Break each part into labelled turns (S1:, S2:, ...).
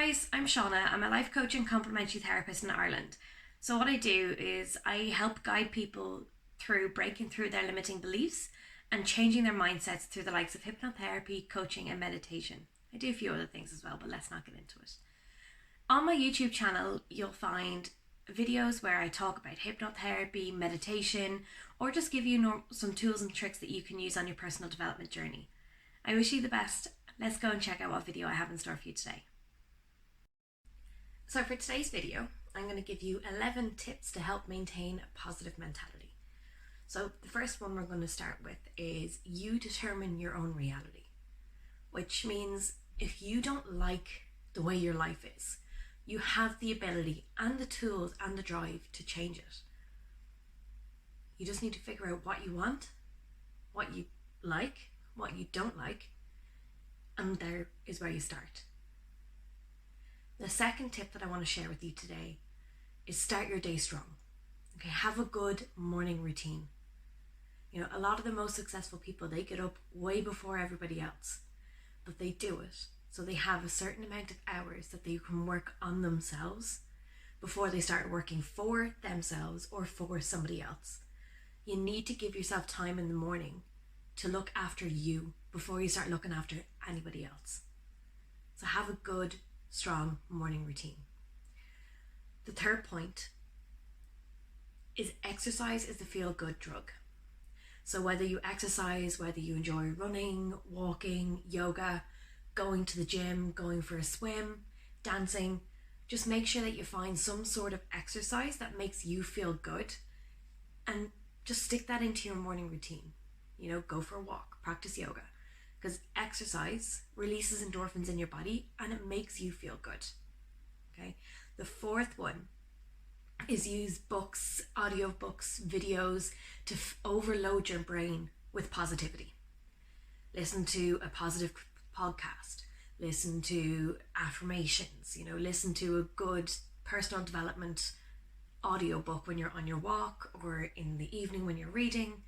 S1: guys, I'm Shauna. I'm a life coach and complementary therapist in Ireland. So, what I do is I help guide people through breaking through their limiting beliefs and changing their mindsets through the likes of hypnotherapy, coaching, and meditation. I do a few other things as well, but let's not get into it. On my YouTube channel, you'll find videos where I talk about hypnotherapy, meditation, or just give you some tools and tricks that you can use on your personal development journey. I wish you the best. Let's go and check out what video I have in store for you today. So for today's video, I'm going to give you 11 tips to help maintain a positive mentality. So the first one we're going to start with is you determine your own reality, which means if you don't like the way your life is, you have the ability and the tools and the drive to change it. You just need to figure out what you want, what you like, what you don't like, and there is where you start. The second tip that I want to share with you today is start your day strong. Okay, have a good morning routine. You know, a lot of the most successful people, they get up way before everybody else, but they do it. So they have a certain amount of hours that they can work on themselves before they start working for themselves or for somebody else. You need to give yourself time in the morning to look after you before you start looking after anybody else. So have a good, strong morning routine. The third point is exercise is the feel-good drug. So whether you exercise, whether you enjoy running, walking, yoga, going to the gym, going for a swim, dancing, just make sure that you find some sort of exercise that makes you feel good and just stick that into your morning routine. You know, go for a walk, practice yoga, because exercise releases endorphins in your body and it makes you feel good. Okay. The fourth one is use books, audio books, videos to overload your brain with positivity. Listen to a positive podcast, listen to affirmations, listen to a good personal development audiobook when you're on your walk or in the evening when you're reading.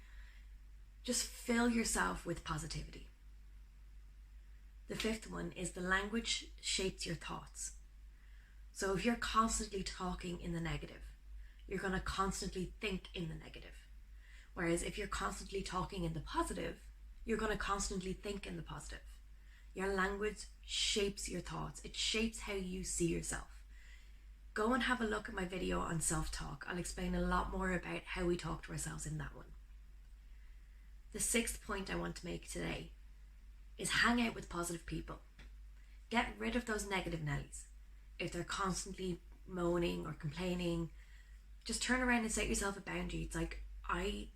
S1: Just fill yourself with positivity. The fifth one is the language shapes your thoughts. So if you're constantly talking in the negative, you're going to constantly think in the negative. Whereas if you're constantly talking in the positive, you're going to constantly think in the positive. Your language shapes your thoughts. It shapes how you see yourself. Go and have a look at my video on self-talk. I'll explain a lot more about how we talk to ourselves in that one. The sixth point I want to make today is hang out with positive people. Get rid of those negative Nellies. If they're constantly moaning or complaining, just turn around and set yourself a boundary. It's like,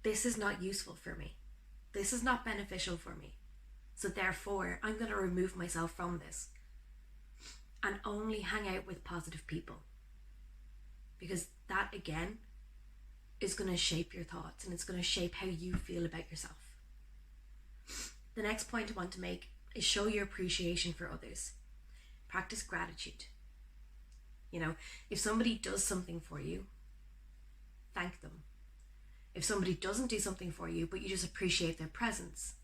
S1: this is not useful for me. This is not beneficial for me. So therefore, I'm going to remove myself from this and only hang out with positive people. Because that, again, is going to shape your thoughts and it's going to shape how you feel about yourself. The next point I want to make is show your appreciation for others. Practice gratitude. If somebody does something for you, thank them. If somebody doesn't do something for you, but you just appreciate their presence,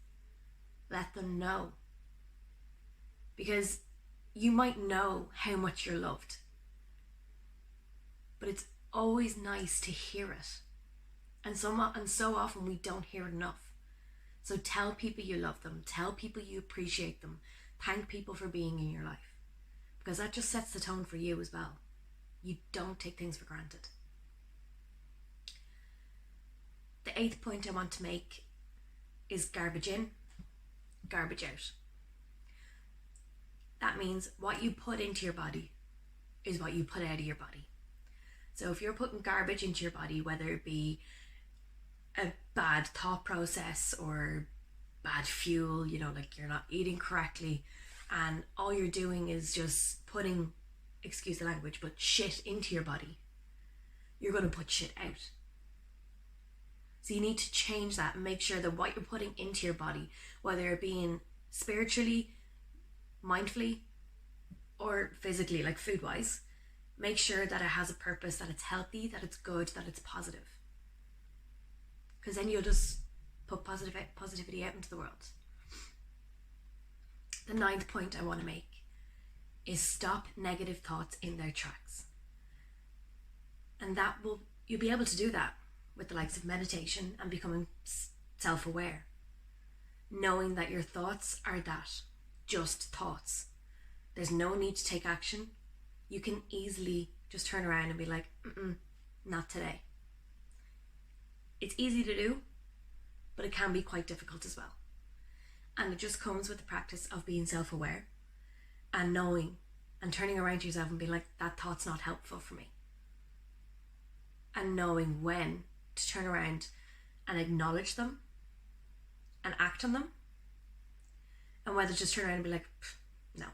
S1: let them know. Because you might know how much you're loved, but it's always nice to hear it. And so often we don't hear it enough. So tell people you love them, tell people you appreciate them, thank people for being in your life. Because that just sets the tone for you as well. You don't take things for granted. The eighth point I want to make is garbage in, garbage out. That means what you put into your body is what you put out of your body. So if you're putting garbage into your body, whether it be a bad thought process or bad fuel, like you're not eating correctly and all you're doing is just putting, excuse the language, but shit into your body, you're going to put shit out. So you need to change that and make sure that what you're putting into your body, whether it being spiritually, mindfully, or physically, like food-wise, make sure that it has a purpose, that it's healthy, that it's good, that it's positive. Because then you'll just put positivity out into the world. The ninth point I want to make is stop negative thoughts in their tracks. And you'll be able to do that with the likes of meditation and becoming self-aware. Knowing that your thoughts are just thoughts. There's no need to take action. You can easily just turn around and be like, not today. It's easy to do, but it can be quite difficult as well. And it just comes with the practice of being self-aware and knowing and turning around to yourself and being like, that thought's not helpful for me. And knowing when to turn around and acknowledge them and act on them, and whether to just turn around and be like, no,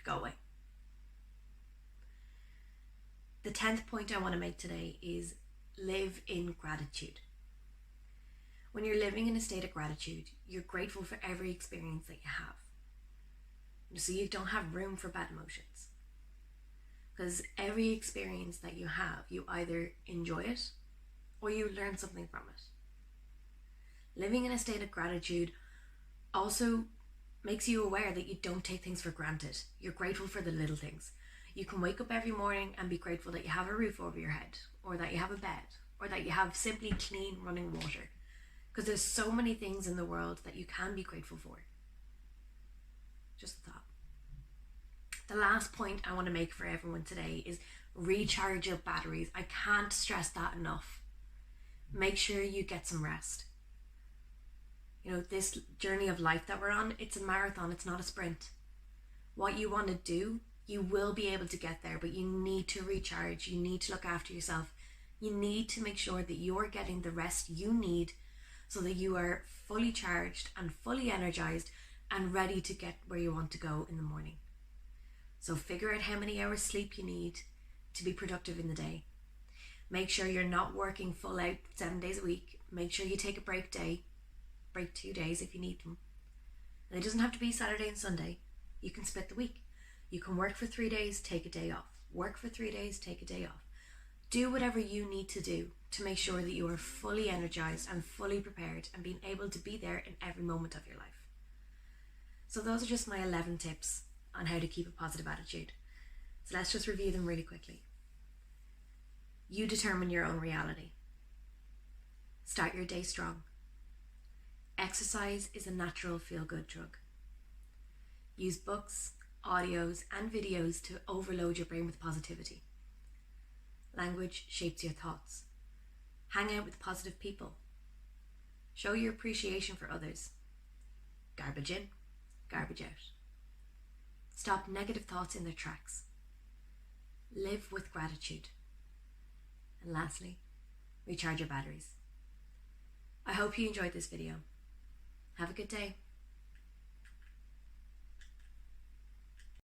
S1: go away. The 10th point I want to make today is live in gratitude. When you're living in a state of gratitude, you're grateful for every experience that you have. So you don't have room for bad emotions. Because every experience that you have, you either enjoy it or you learn something from it. Living in a state of gratitude also makes you aware that you don't take things for granted. You're grateful for the little things. You can wake up every morning and be grateful that you have a roof over your head, or that you have a bed, or that you have simply clean running water. Because there's so many things in the world that you can be grateful for. Just a thought. The last point I want to make for everyone today is recharge your batteries. I can't stress that enough. Make sure you get some rest. This journey of life that we're on, it's a marathon, it's not a sprint. What you want to do, you will be able to get there, but you need to recharge. You need to look after yourself. You need to make sure that you're getting the rest you need so that you are fully charged and fully energized and ready to get where you want to go in the morning. So figure out how many hours sleep you need to be productive in the day. Make sure you're not working full out 7 days a week. Make sure you take a break 2 days if you need them. And it doesn't have to be Saturday and Sunday. You can split the week. You can work for 3 days, take a day off. Work for 3 days, take a day off. Do whatever you need to do to make sure that you are fully energized and fully prepared and being able to be there in every moment of your life. So those are just my 11 tips on how to keep a positive attitude. So let's just review them really quickly. You determine your own reality. Start your day strong. Exercise is a natural feel-good drug. Use books, audios, and videos to overload your brain with positivity. Language shapes your thoughts. Hang out with positive people. Show your appreciation for others. Garbage in, garbage out. Stop negative thoughts in their tracks. Live with gratitude. And lastly, recharge your batteries. I hope you enjoyed this video. Have a good day.